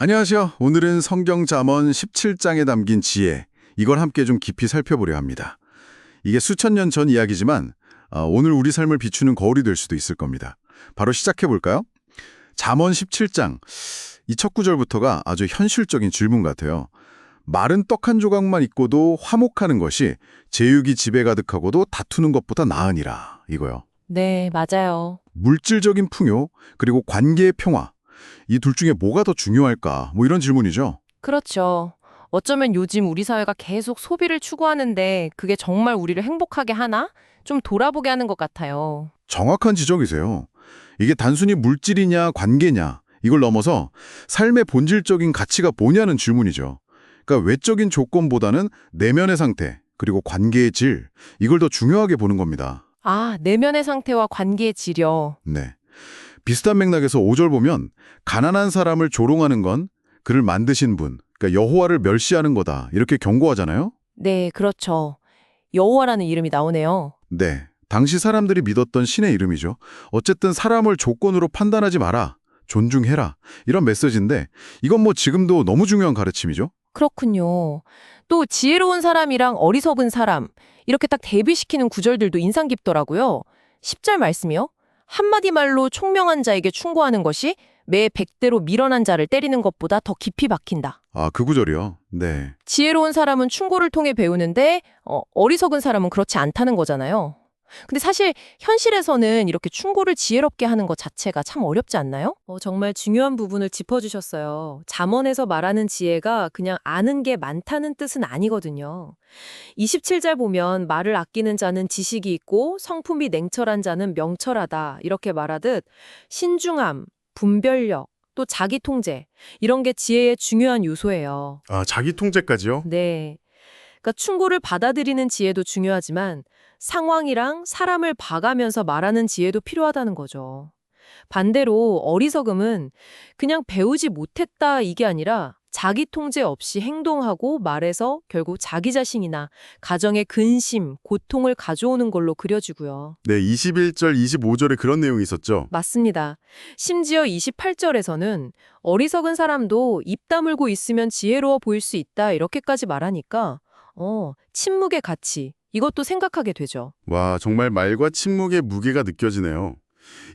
안녕하세요. 오늘은 성경 잠언 17장에 담긴 지혜, 이걸 함께 좀 깊이 살펴보려 합니다. 이게 수천 년 전 이야기지만 오늘 우리 삶을 비추는 거울이 될 수도 있을 겁니다. 바로 시작해 볼까요? 잠언 17장, 이 첫 구절부터가 아주 현실적인 질문 같아요. 마른 떡 한 조각만 있고도 화목하는 것이 제육이 집에 가득하고도 다투는 것보다 나으니라, 이거요. 네, 맞아요. 물질적인 풍요, 그리고 관계의 평화, 이 둘 중에 뭐가 더 중요할까? 뭐 이런 질문이죠. 그렇죠. 어쩌면 요즘 우리 사회가 계속 소비를 추구하는데 그게 정말 우리를 행복하게 하나? 좀 돌아보게 하는 것 같아요. 정확한 지적이세요. 이게 단순히 물질이냐 관계냐 이걸 넘어서 삶의 본질적인 가치가 뭐냐는 질문이죠. 그러니까 외적인 조건보다는 내면의 상태 그리고 관계의 질 이걸 더 중요하게 보는 겁니다. 아, 내면의 상태와 관계의 질이요. 네. 비슷한 맥락에서 5절 보면 가난한 사람을 조롱하는 건 그를 만드신 분, 그러니까 여호와를 멸시하는 거다 이렇게 경고하잖아요. 네, 그렇죠. 여호와라는 이름이 나오네요. 네. 당시 사람들이 믿었던 신의 이름이죠. 어쨌든 사람을 조건으로 판단하지 마라. 존중해라. 이런 메시지인데 이건 뭐 지금도 너무 중요한 가르침이죠. 그렇군요. 또 지혜로운 사람이랑 어리석은 사람 이렇게 딱 대비시키는 구절들도 인상 깊더라고요. 10절 말씀이요. 한마디 말로 총명한 자에게 충고하는 것이 매 100대로 미련한 자를 때리는 것보다 더 깊이 박힌다. 아, 그 구절이요. 네. 지혜로운 사람은 충고를 통해 배우는데 어리석은 사람은 그렇지 않다는 거잖아요. 근데 사실 현실에서는 이렇게 충고를 지혜롭게 하는 것 자체가 참 어렵지 않나요? 정말 중요한 부분을 짚어주셨어요. 잠언에서 말하는 지혜가 그냥 아는 게 많다는 뜻은 아니거든요. 27절 보면 말을 아끼는 자는 지식이 있고 성품이 냉철한 자는 명철하다 이렇게 말하듯 신중함, 분별력, 또 자기 통제 이런 게 지혜의 중요한 요소예요. 아, 자기 통제까지요? 네. 그러니까 충고를 받아들이는 지혜도 중요하지만 상황이랑 사람을 봐가면서 말하는 지혜도 필요하다는 거죠. 반대로 어리석음은 그냥 배우지 못했다 이게 아니라 자기 통제 없이 행동하고 말해서 결국 자기 자신이나 가정의 근심, 고통을 가져오는 걸로 그려지고요. 네, 21절, 25절에 그런 내용이 있었죠. 맞습니다. 심지어 28절에서는 어리석은 사람도 입 다물고 있으면 지혜로워 보일 수 있다 이렇게까지 말하니까 침묵의 가치 이것도 생각하게 되죠. 와, 정말 말과 침묵의 무게가 느껴지네요.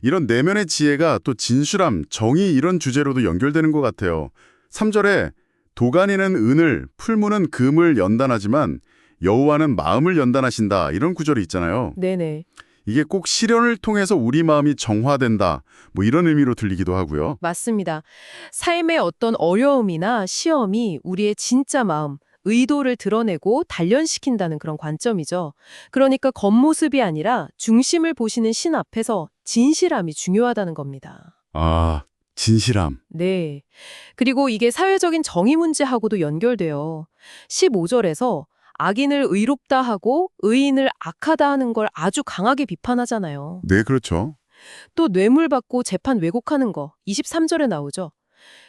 이런 내면의 지혜가 또 진실함, 정의 이런 주제로도 연결되는 것 같아요. 3절에 도가니는 은을, 풀무는 금을 연단하지만 여호와는 마음을 연단하신다 이런 구절이 있잖아요. 네네. 이게 꼭 시련을 통해서 우리 마음이 정화된다 뭐 이런 의미로 들리기도 하고요. 맞습니다. 삶의 어떤 어려움이나 시험이 우리의 진짜 마음, 의도를 드러내고 단련시킨다는 그런 관점이죠. 그러니까 겉모습이 아니라 중심을 보시는 신 앞에서 진실함이 중요하다는 겁니다. 아, 진실함. 네. 그리고 이게 사회적인 정의 문제하고도 연결돼요. 15절에서 악인을 의롭다 하고 의인을 악하다 하는 걸 아주 강하게 비판하잖아요. 네, 그렇죠. 또 뇌물 받고 재판 왜곡하는 거 23절에 나오죠.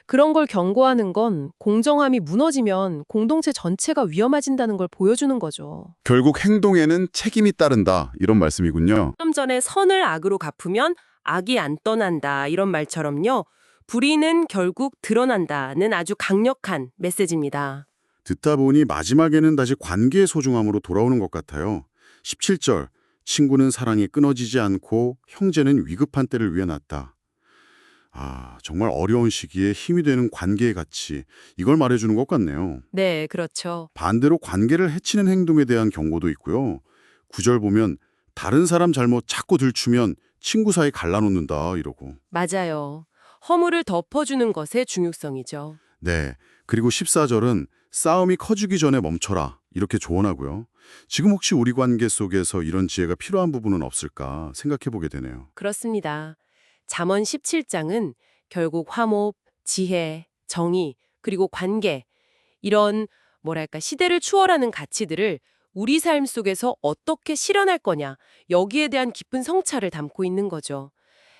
그런 걸 경고하는 건 공정함이 무너지면 공동체 전체가 위험해진다는 걸 보여주는 거죠. 결국 행동에는 책임이 따른다 이런 말씀이군요. 좀 전에 선을 악으로 갚으면 악이 안 떠난다 이런 말처럼요. 불의는 결국 드러난다는 아주 강력한 메시지입니다. 듣다 보니 마지막에는 다시 관계의 소중함으로 돌아오는 것 같아요. 17절, 친구는 사랑이 끊어지지 않고 형제는 위급한 때를 위해 놨다. 아, 정말 어려운 시기에 힘이 되는 관계의 가치, 이걸 말해주는 것 같네요. 네, 그렇죠. 반대로 관계를 해치는 행동에 대한 경고도 있고요. 9절 보면 다른 사람 잘못 자꾸 들추면 친구 사이 갈라놓는다 이러고. 맞아요. 허물을 덮어주는 것의 중요성이죠. 네, 그리고 14절은 싸움이 커지기 전에 멈춰라 이렇게 조언하고요. 지금 혹시 우리 관계 속에서 이런 지혜가 필요한 부분은 없을까 생각해 보게 되네요. 그렇습니다. 잠언 17장은 결국 화목, 지혜, 정의, 그리고 관계 이런 뭐랄까 시대를 추월하는 가치들을 우리 삶 속에서 어떻게 실현할 거냐 여기에 대한 깊은 성찰을 담고 있는 거죠.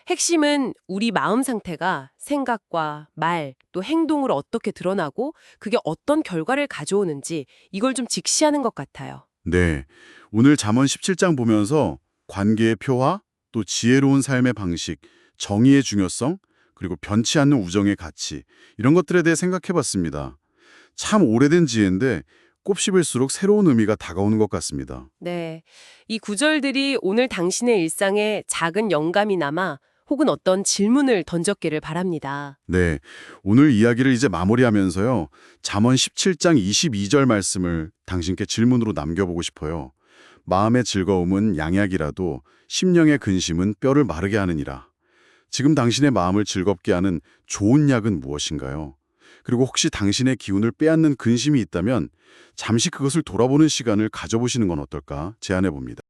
핵심은 우리 마음 상태가 생각과 말, 또 행동으로 어떻게 드러나고 그게 어떤 결과를 가져오는지 이걸 좀 직시하는 것 같아요. 네, 오늘 잠언 17장 보면서 관계의 표화, 또 지혜로운 삶의 방식, 정의의 중요성, 그리고 변치 않는 우정의 가치, 이런 것들에 대해 생각해 봤습니다. 참 오래된 지혜인데 곱씹을수록 새로운 의미가 다가오는 것 같습니다. 네. 이 구절들이 오늘 당신의 일상에 작은 영감이 남아 혹은 어떤 질문을 던졌기를 바랍니다. 네, 오늘 이야기를 이제 마무리하면서요. 잠언 17장 22절 말씀을 당신께 질문으로 남겨보고 싶어요. 마음의 즐거움은 양약이라도 심령의 근심은 뼈를 마르게 하느니라. 지금 당신의 마음을 즐겁게 하는 좋은 약은 무엇인가요? 그리고 혹시 당신의 기운을 빼앗는 근심이 있다면 잠시 그것을 돌아보는 시간을 가져보시는 건 어떨까 제안해 봅니다.